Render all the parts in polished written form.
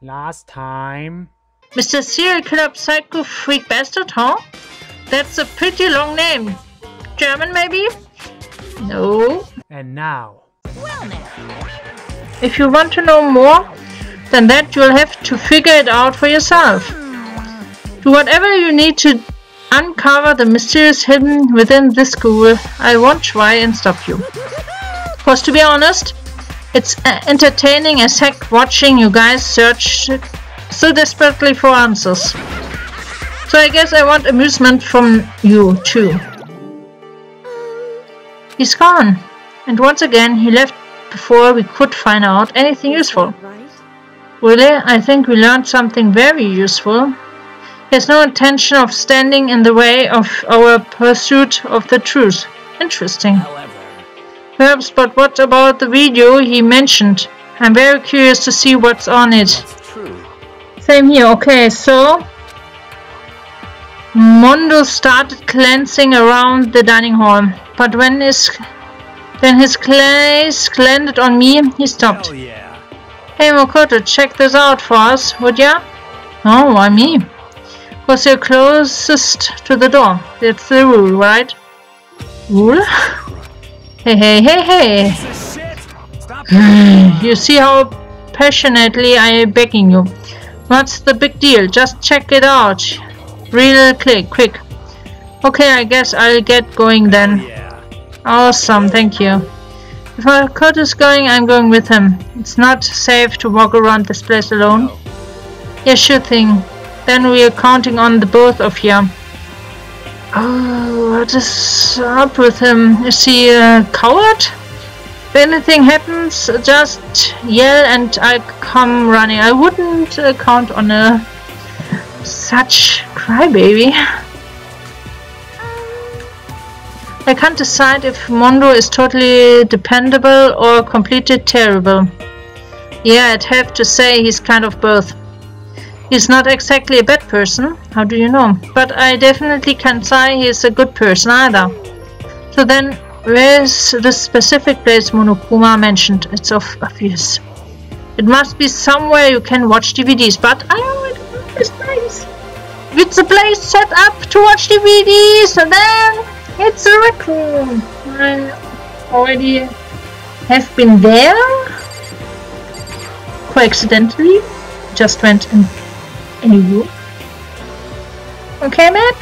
Last time. Mr. Serial Killer Psycho Freak Bastard, huh? That's a pretty long name. German, maybe? No. And now. Well now. If you want to know more than that, you'll have to figure it out for yourself. Do whatever you need to uncover the mysterious hidden within this school. I won't try and stop you. Because to be honest, it's entertaining as heck watching you guys search so desperately for answers. So I guess I want amusement from you too. He's gone. And once again, he left before we could find out anything useful. Really? I think we learned something very useful. He has no intention of standing in the way of our pursuit of the truth. Interesting. Perhaps, but what about the video he mentioned? I'm very curious to see what's on it. Same here. Okay, so Mondo started cleansing around the dining hall, but when his glaze landed on me, he stopped. Hey Makoto, check this out for us, would ya? Oh, why me? Because you're closest to the door. That's the rule, right? Rule? Hey. You see how passionately I am begging you. What's the big deal? Just check it out. Real quick. Okay, I guess I'll get going then. Awesome, thank you. If Makoto is going, I'm going with him. It's not safe to walk around this place alone. Yeah, sure thing. Then we are counting on the both of you. Oh, what is up with him? Is he a coward? If anything happens, just yell and I'll come running. I wouldn't count on such crybaby. I can't decide if Mondo is totally dependable or completely terrible. Yeah, I'd have to say he's kind of both. He's not exactly a bad person, how do you know? But I definitely can't say he's a good person either. So then, where's the specific place Monokuma mentioned? It's obvious. It must be somewhere you can watch DVDs, but I already know this place. If it's a place set up to watch DVDs, and then it's a rec room. I already have been there. Coincidentally, just went in any room. Okay, map.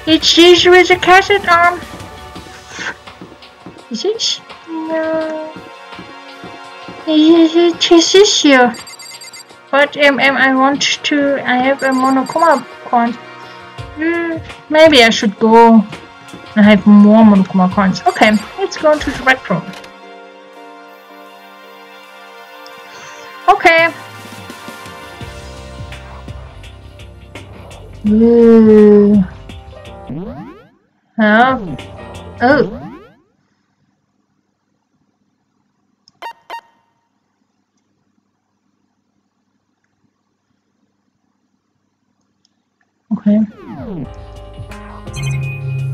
It's usually the cassette arm. Is it? No. This is here. But I want to. I have a Monokuma coin. Maybe I should go. I have more Monokuma coins. Okay, let's go to the rec room. Okay. Ooh. Oh. Okay.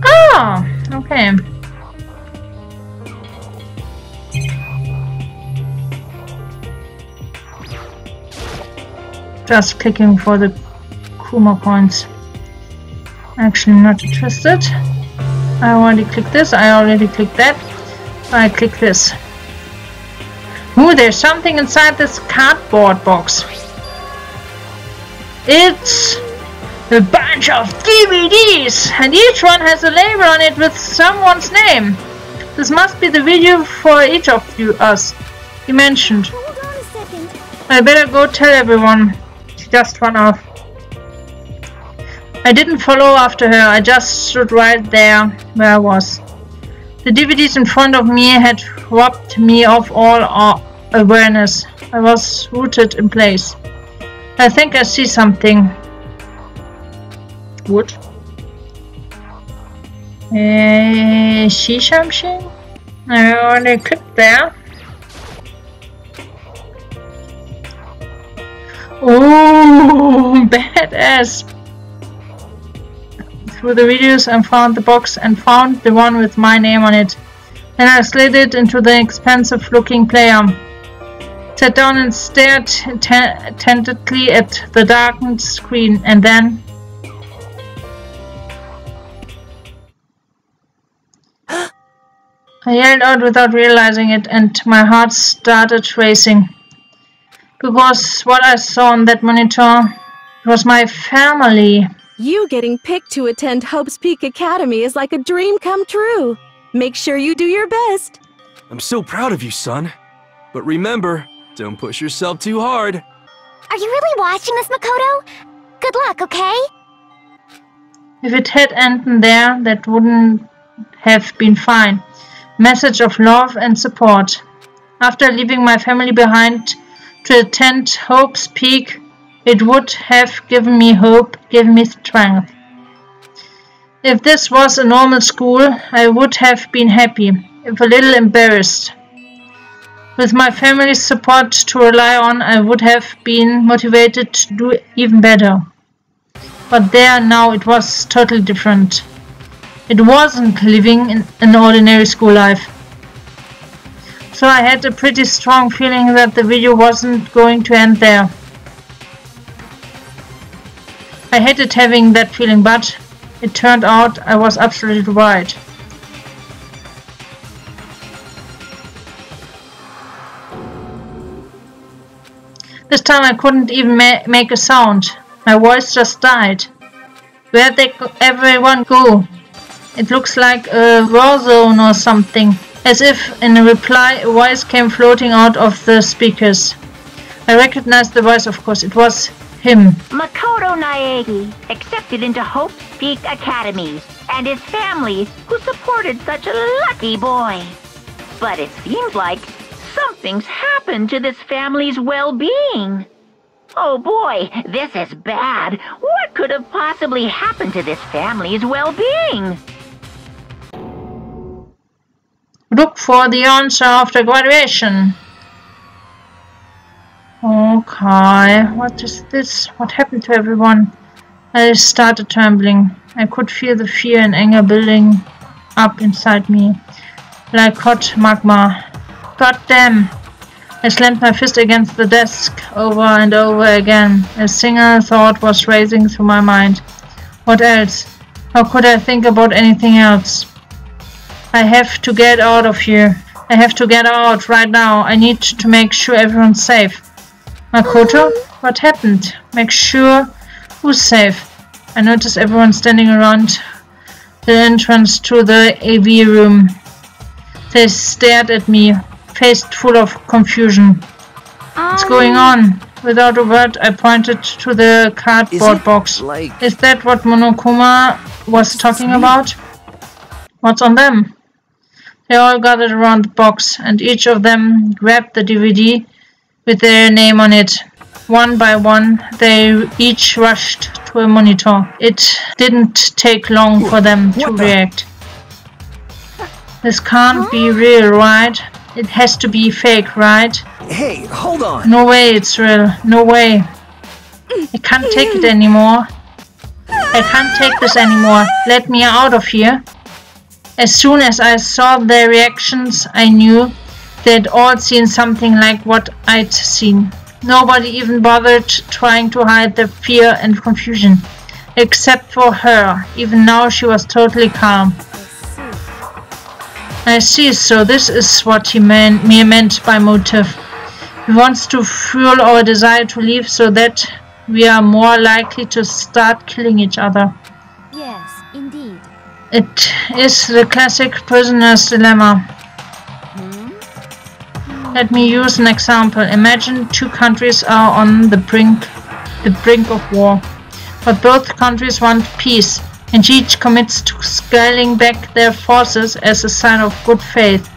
Ah, okay. Just clicking for the Kuma coins. Actually not interested. I already clicked this, I already clicked that. I click this. Ooh, there's something inside this cardboard box. It's a bunch of DVDs, and each one has a label on it with someone's name. This must be the video for each of us you mentioned. Hold on a second. I better go tell everyone. She just ran off. I didn't follow after her, I just stood right there where I was. The DVDs in front of me had robbed me of all awareness. I was rooted in place. I think I see something. Wood. See something? I already clicked there. Oh, badass! Through the videos I found the box and found the one with my name on it. Then I slid it into the expensive looking player. Sat down and stared attentively at the darkened screen, and then I yelled out without realizing it, and my heart started racing. Because what I saw on that monitor was my family. You getting picked to attend Hope's Peak Academy is like a dream come true. Make sure you do your best. I'm so proud of you, son. But remember, don't push yourself too hard. Are you really watching this, Makoto? Good luck, okay? If it had ended there, that wouldn't have been fine. Message of love and support. After leaving my family behind to attend Hope's Peak, it would have given me hope, given me strength. If this was a normal school, I would have been happy, if a little embarrassed. With my family's support to rely on, I would have been motivated to do even better. But there now it was totally different. It wasn't living in an ordinary school life. So I had a pretty strong feeling that the video wasn't going to end there. I hated having that feeling, but it turned out I was absolutely right. This time I couldn't even make a sound. My voice just died. Where'd everyone go? It looks like a war zone or something. As if in a reply, a voice came floating out of the speakers. I recognized the voice, of course. It was him. Makoto Naegi accepted into Hope's Peak Academy, and his family, who supported such a lucky boy. But it seems like something's happened to this family's well-being. Oh boy, this is bad. What could have possibly happened to this family's well-being? Look for the answer after graduation. Okay, what is this? What happened to everyone? I started trembling. I could feel the fear and anger building up inside me, like hot magma. God damn! I slammed my fist against the desk over and over again. A single thought was racing through my mind. What else? How could I think about anything else? I have to get out of here. I have to get out right now. I need to make sure everyone's safe. Makoto? What happened? Make sure who's safe? I noticed everyone standing around the entrance to the AV room. They stared at me, face full of confusion. What's going on? Without a word, I pointed to the cardboard box. Is that what Monokuma was talking about? What's on them? They all gathered around the box, and each of them grabbed the DVD with their name on it. One by one, they each rushed to a monitor. It didn't take long for them to react. This can't be real, right? It has to be fake, right? Hey, hold on! No way it's real. No way. I can't take it anymore. I can't take this anymore. Let me out of here. As soon as I saw their reactions, I knew they'd all seen something like what I'd seen. Nobody even bothered trying to hide their fear and confusion. Except for her. Even now she was totally calm. I see, so this is what he meant by motive. He wants to fuel our desire to leave so that we are more likely to start killing each other. Yes, indeed. It is the classic prisoner's dilemma. Let me use an example. Imagine two countries are on the brink of war, but both countries want peace, and each commits to scaling back their forces as a sign of good faith.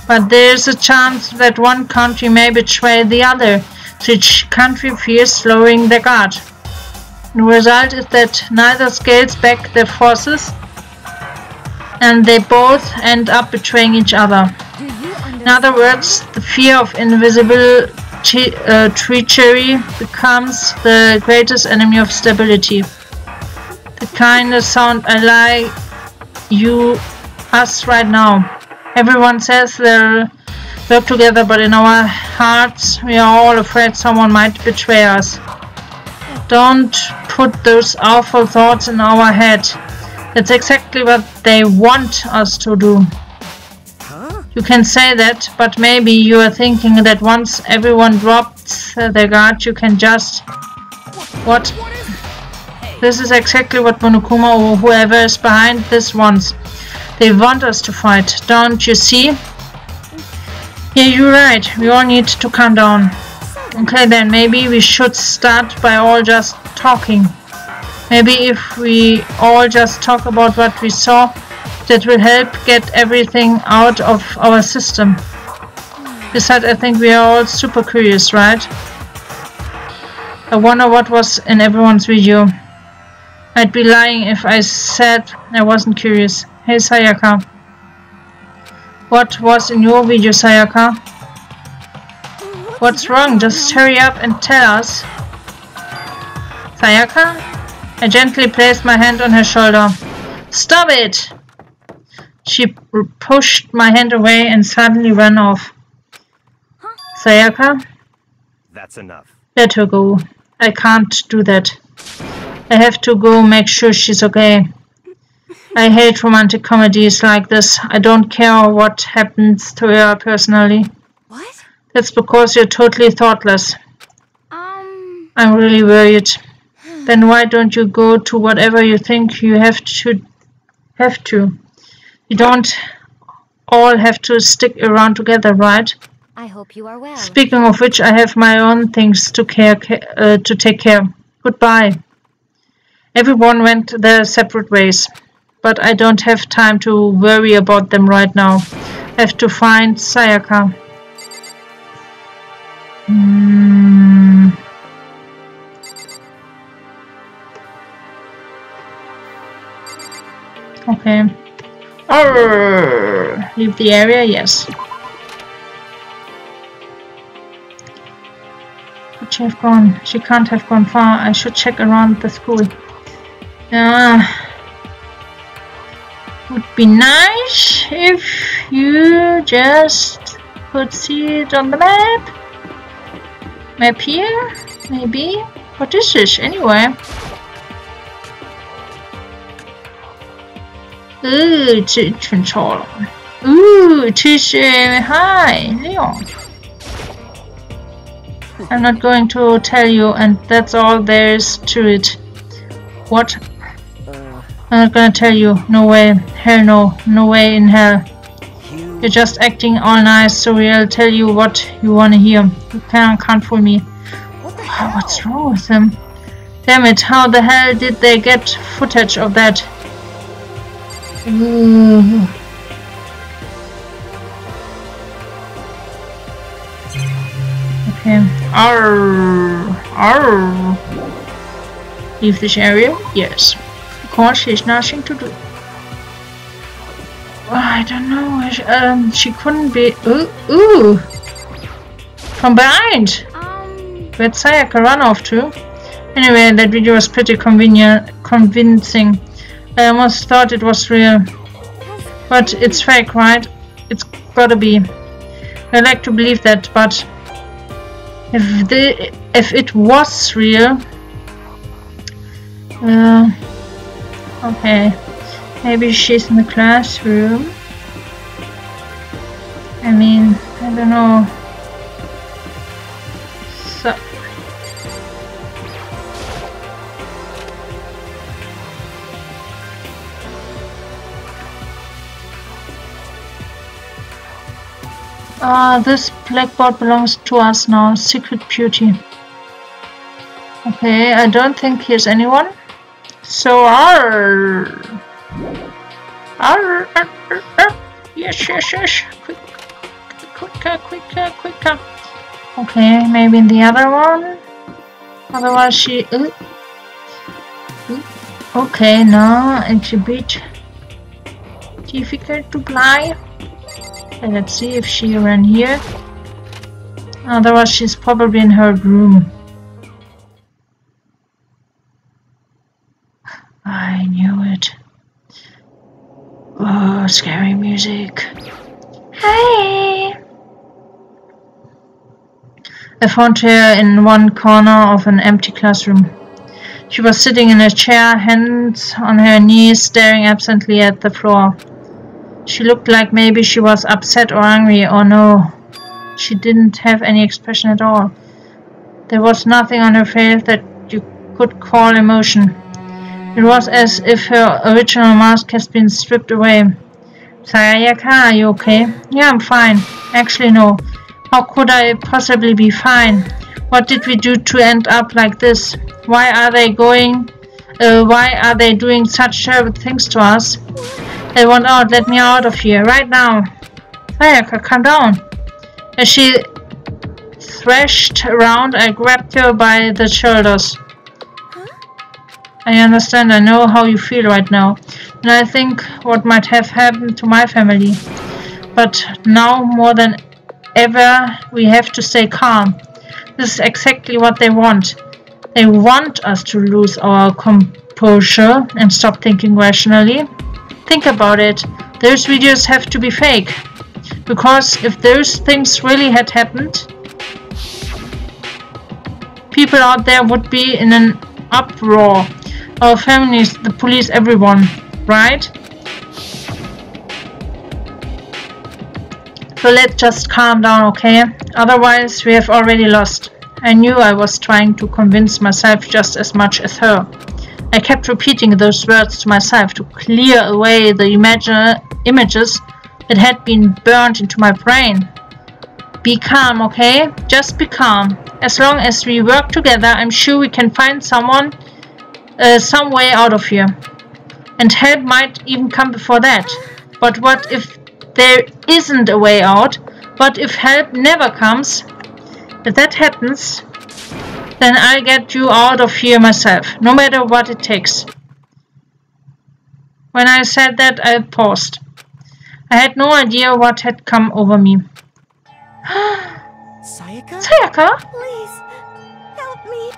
But there is a chance that one country may betray the other, so each country fears lowering their guard. The result is that neither scales back their forces, and they both end up betraying each other. In other words, the fear of invisible treachery becomes the greatest enemy of stability. The kind of sound I like us right now. Everyone says they'll work together, but in our hearts we are all afraid someone might betray us. Don't put those awful thoughts in our head. That's exactly what they want us to do. You can say that, but maybe you are thinking that once everyone drops their guard, you can just... What? This is exactly what Monokuma or whoever is behind this wants. They want us to fight, don't you see? Yeah, you're right. We all need to calm down. Okay then, maybe we should start by all just talking. Maybe if we all just talk about what we saw, that will help get everything out of our system. Besides, I think we are all super curious, right? I wonder what was in everyone's video. I'd be lying if I said I wasn't curious. Hey Sayaka. What was in your video, Sayaka? What's wrong? Just hurry up and tell us. Sayaka? I gently placed my hand on her shoulder. Stop it! She pushed my hand away and suddenly ran off. Sayaka? That's enough. Let her go. I can't do that. I have to go make sure she's okay. I hate romantic comedies like this. I don't care what happens to her personally. What? That's because you're totally thoughtless. I'm really worried. Then why don't you go to whatever you think you have to? You don't all have to stick around together, right? I hope you are well. Speaking of which, I have my own things to take care. Goodbye. Everyone went their separate ways, but I don't have time to worry about them right now. I have to find Sayaka. Okay. Leave the area, yes. Could she have gone? She can't have gone far. I should check around the school. Would be nice if you just could see it on the map. Map here? Maybe? What is this anyway? Ooh, it's control. Ooh, it is hi, Leon. I'm not going to tell you, and that's all there is to it. What? I'm not gonna tell you. No way. Hell no. No way in hell. You're just acting all nice, so I'll tell you what you wanna hear. You can't fool me. What's wrong with them? Damn it, how the hell did they get footage of that? Ooh. Okay. Leave this area? Yes. Because there's nothing to do. I don't know. She couldn't be. Ooh. From behind. Where'd Sayaka run off to? Anyway, that video was pretty convincing. I almost thought it was real. But it's fake, right? It's gotta be. I like to believe that, but if it was real, okay, maybe she's in the classroom. I mean, I don't know. So this blackboard belongs to us now. Secret beauty. Okay, I don't think here's anyone. So yes. Quicker. Okay, maybe in the other one. Otherwise she. Okay, no, it's a bit difficult to fly. Okay, let's see if she ran here. Otherwise she's probably in her room. I knew it. Oh, scary music. Hi! I found her in one corner of an empty classroom. She was sitting in a chair, hands on her knees, staring absently at the floor. She looked like maybe she was upset or angry, or no, she didn't have any expression at all. There was nothing on her face that you could call emotion. It was as if her original mask has been stripped away. Sayaka, are you okay? Yeah, I'm fine. Actually, no. How could I possibly be fine? What did we do to end up like this? Why are they doing such terrible things to us? They want out. Let me out of here right now. Sayaka, calm down. As she thrashed around, I grabbed her by the shoulders. I understand. I know how you feel right now, and I think what might have happened to my family. But now more than ever, we have to stay calm. This is exactly what they want. They want us to lose our composure and stop thinking rationally. Think about it. Those videos have to be fake. Because if those things really had happened, people out there would be in an uproar. Our families, the police, everyone, right? So let's just calm down, okay? Otherwise, we have already lost. I knew I was trying to convince myself just as much as her. I kept repeating those words to myself to clear away the images that had been burned into my brain. Be calm, okay? Just be calm. As long as we work together, I'm sure we can find some way out of here. And help might even come before that. But what if there isn't a way out? What if help never comes? If that happens, then I'll get you out of here myself, no matter what it takes. When I said that, I paused. I had no idea what had come over me. Sayaka? Sayaka? Please, help me.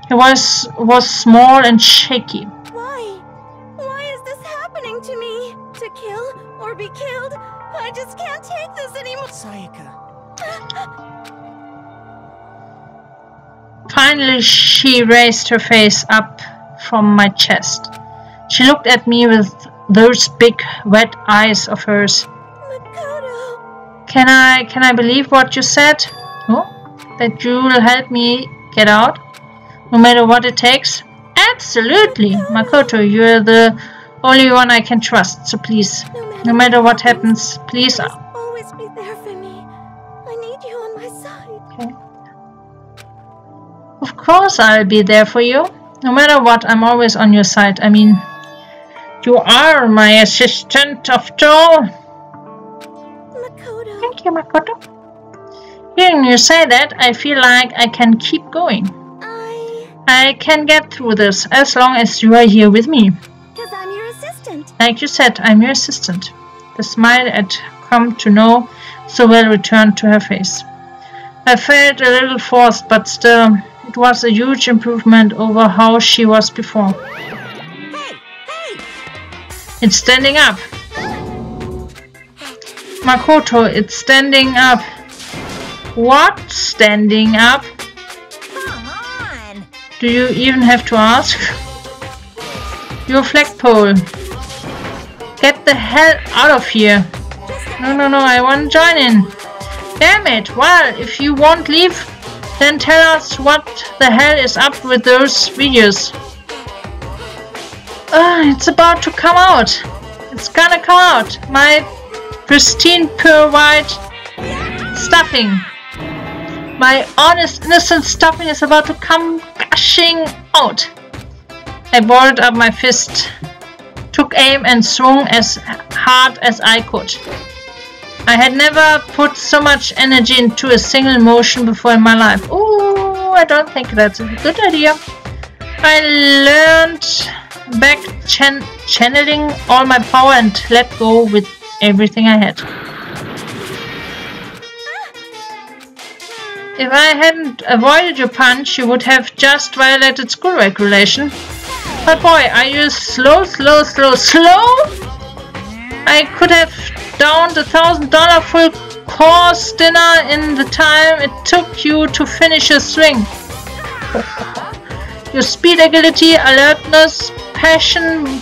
Her voice was small and shaky. Why? Why is this happening to me? To kill or be killed? I just can't take this anymore. Sayaka. Finally, she raised her face up from my chest. She looked at me with those big, wet eyes of hers. Makoto. Can I believe what you said? Oh, that you'll help me get out? No matter what it takes? Absolutely! Makoto, you're the only one I can trust, so please, no matter what happens, please. Always be there for me. I need you on my side. Okay. Of course I'll be there for you. No matter what, I'm always on your side. I mean, you are my assistant after all. Makoto. Thank you, Makoto. Hearing you say that, I feel like I can keep going. I can get through this as long as you are here with me. Because I'm your assistant. Like you said, I'm your assistant. The smile I'd come to know so well returned to her face. I felt a little forced, but still, it was a huge improvement over how she was before. Hey! It's standing up. Makoto, it's standing up. What? Standing up? Come on! Do you even have to ask? You're a flagpole. Get the hell out of here. No, I want to join in. Damn it. Well, if you won't leave, then tell us what the hell is up with those videos. It's about to come out. It's gonna come out. My pristine, pure white stuffing. My honest, innocent stuffing is about to come gushing out. I balled up my fist, took aim and swung as hard as I could. I had never put so much energy into a single motion before in my life. Ooh, I don't think that's a good idea. I learned back channeling all my power and let go with everything I had. If I hadn't avoided your punch, you would have just violated school regulation. But boy, are you slow? I could have downed $1,000 full course dinner in the time it took you to finish your swing. Your speed, agility, alertness, passion,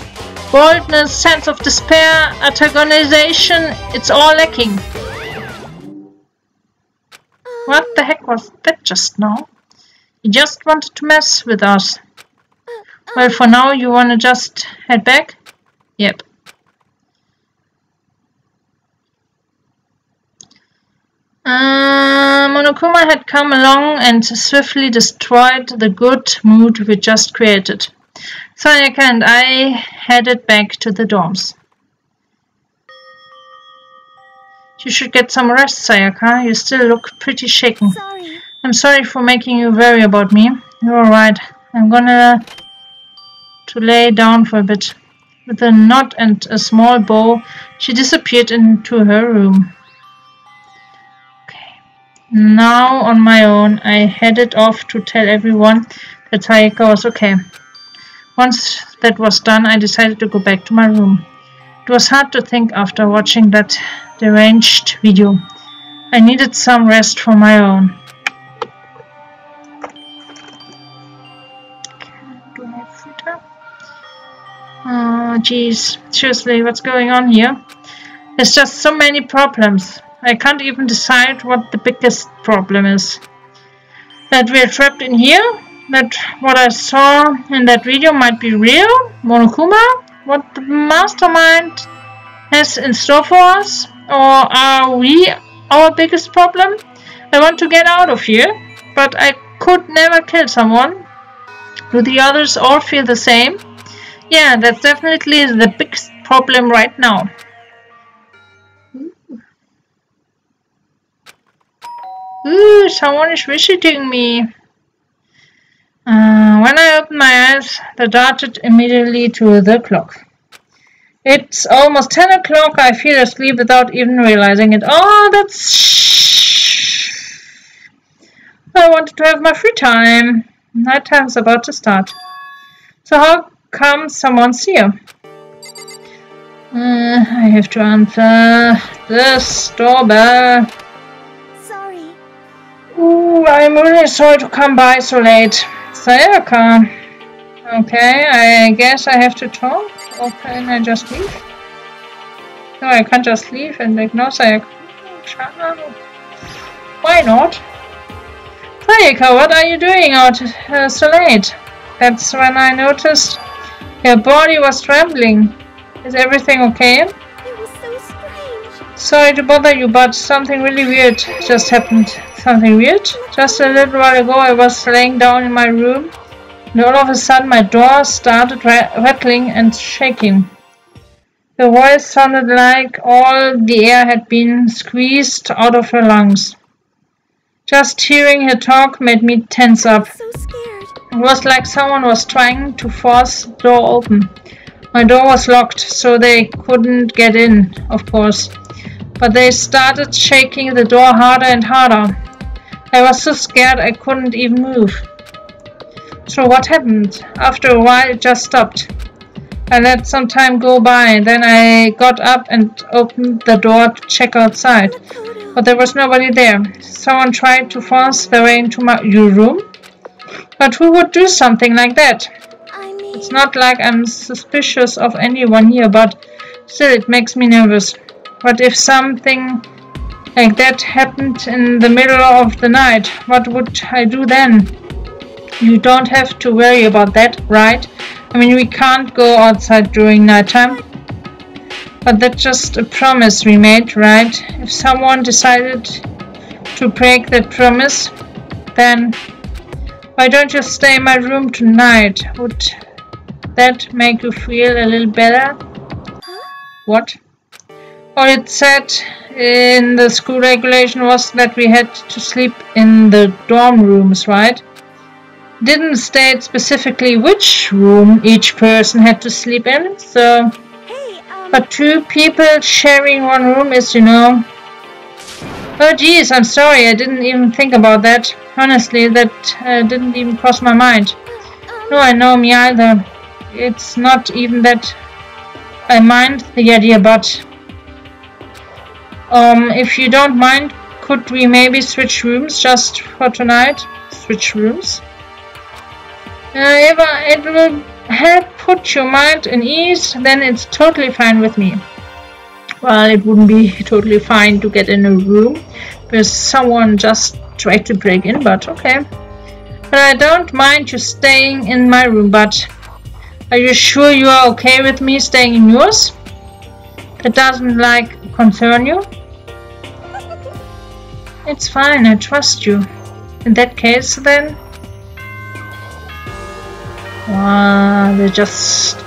boldness, sense of despair, antagonization, it's all lacking. What the heck was that just now? You just wanted to mess with us. Well, for now you wanna just head back? Yep. Monokuma had come along and swiftly destroyed the good mood we just created. Sayaka and I headed back to the dorms. You should get some rest, Sayaka. You still look pretty shaken. Sorry. I'm sorry for making you worry about me. You're alright. I'm gonna to lay down for a bit. With a nod and a small bow, she disappeared into her room. Now, on my own, I headed off to tell everyone that Sayaka was okay. Once that was done, I decided to go back to my room. It was hard to think after watching that deranged video. I needed some rest for my own. Do I have free time? Oh, jeez. Seriously, what's going on here? There's just so many problems. I can't even decide what the biggest problem is. That we're trapped in here? That what I saw in that video might be real? Monokuma? What the mastermind has in store for us? Or are we our biggest problem? I want to get out of here, but I could never kill someone. Do the others all feel the same? Yeah, that's definitely the biggest problem right now. Ooh, someone is visiting me. When I opened my eyes, they darted immediately to the clock. It's almost 10 o'clock. I feel asleep without even realizing it. Oh, that's... I wanted to have my free time. Night time's about to start. So how come someone's here? I have to answer this doorbell. Sorry. Ooh, I'm really sorry to come by so late. Sayaka. Okay, I guess I have to talk. Or can I just leave? No, I can't just leave and ignore Sayaka. Why not? Sayaka, what are you doing out so late? That's when I noticed your body was trembling. Is everything okay? It was so strange. Sorry to bother you, but something really weird just happened. Something weird? Just a little while ago I was laying down in my room and all of a sudden my door started rattling and shaking. The voice sounded like all the air had been squeezed out of her lungs. Just hearing her talk made me tense up. So scared. It was like someone was trying to force the door open. My door was locked, so they couldn't get in, of course. But they started shaking the door harder and harder. I was so scared I couldn't even move. So what happened? After a while it just stopped. I let some time go by, then I got up and opened the door to check outside. But there was nobody there. Someone tried to force their way into your room? But who would do something like that? I mean... It's not like I'm suspicious of anyone here, but still it makes me nervous. What if something like that happened in the middle of the night? What would I do then? You don't have to worry about that, right? I mean, we can't go outside during nighttime. But that's just a promise we made, right? If someone decided to break that promise, then why don't you stay in my room tonight? Would that make you feel a little better? What? All it said in the school regulation was that we had to sleep in the dorm rooms, right? Didn't state specifically which room each person had to sleep in, so... But two people sharing one room is, you know... Oh geez, I'm sorry, I didn't even think about that. Honestly, that didn't even cross my mind. No, I know, me either. It's not even that I mind the idea, but... If you don't mind, could we maybe switch rooms just for tonight? Switch rooms? If it will help put your mind in ease, then it's totally fine with me. Well, it wouldn't be totally fine to get in a room where someone just tried to break in, but okay. But I don't mind you staying in my room, but are you sure you are okay with me staying in yours? It doesn't concern you? It's fine, I trust you. In that case then... they just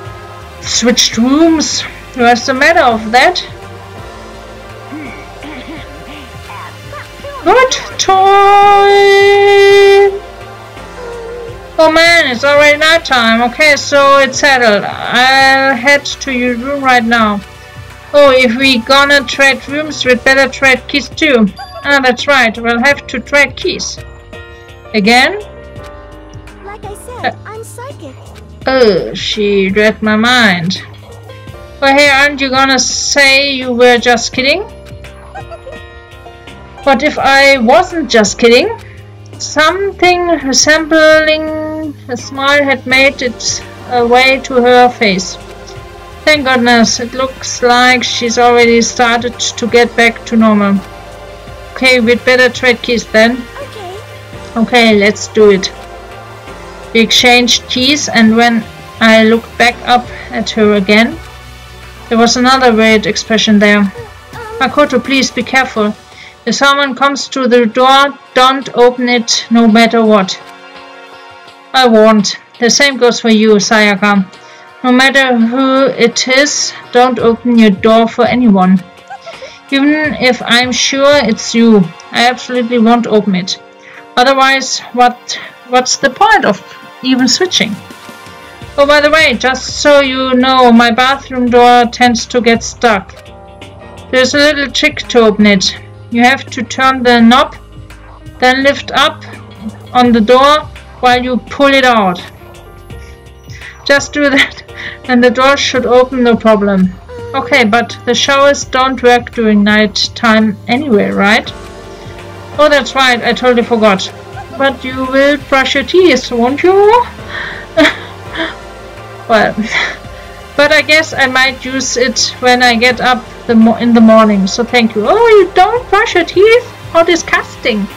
switched rooms. What's the matter of that? Good time! Oh man, it's already night time. Okay, so it's settled. I'll head to your room right now. Oh, if we gonna trade rooms, we'd better trade keys too. Ah, that's right. We'll have to trade keys. Again? Like I said, I'm psychic. Oh, she read my mind. Well, hey, aren't you gonna say you were just kidding? What if I wasn't just kidding? Something resembling a smile had made its way to her face. Thank goodness, it looks like she's already started to get back to normal. Okay, we'd better trade keys then. Okay, let's do it. We exchanged keys, and when I looked back up at her again, there was another weird expression there. Makoto, please be careful. If someone comes to the door, don't open it no matter what. I won't. The same goes for you, Sayaka. No matter who it is, don't open your door for anyone. Even if I'm sure it's you, I absolutely won't open it. Otherwise, what's the point of even switching? Oh, by the way, just so you know, my bathroom door tends to get stuck. There's a little trick to open it. You have to turn the knob, then lift up on the door while you pull it out. Just do that and the door should open no problem. Okay, but the showers don't work during night time anyway, right? Oh, that's right, I totally forgot. But you will brush your teeth, won't you? Well, but I guess I might use it when I get up in the morning, so thank you. Oh, you don't brush your teeth? How disgusting.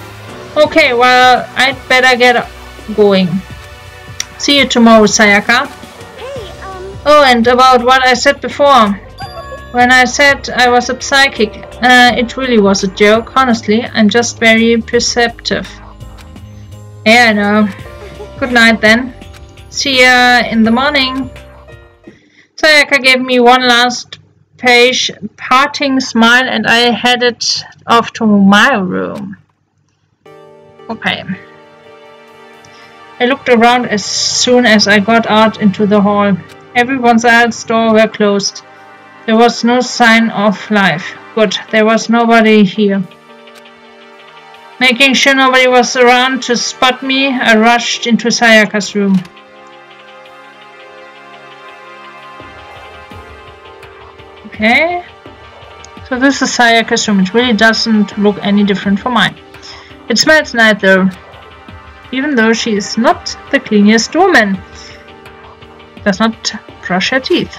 Okay, well, I'd better get going. See you tomorrow, Sayaka. Oh, and about what I said before. When I said I was a psychic, it really was a joke. Honestly, I'm just very perceptive. Yeah, I know. Good night then. See ya in the morning. Sayaka gave me one last parting smile, and I headed off to my room. Okay. I looked around as soon as I got out into the hall. Everyone's else's doors were closed. There was no sign of life. Good, there was nobody here. Making sure nobody was around to spot me, I rushed into Sayaka's room. Okay, so this is Sayaka's room. It really doesn't look any different from mine. It smells nice though, even though she is not the cleanest woman. Does not brush her teeth.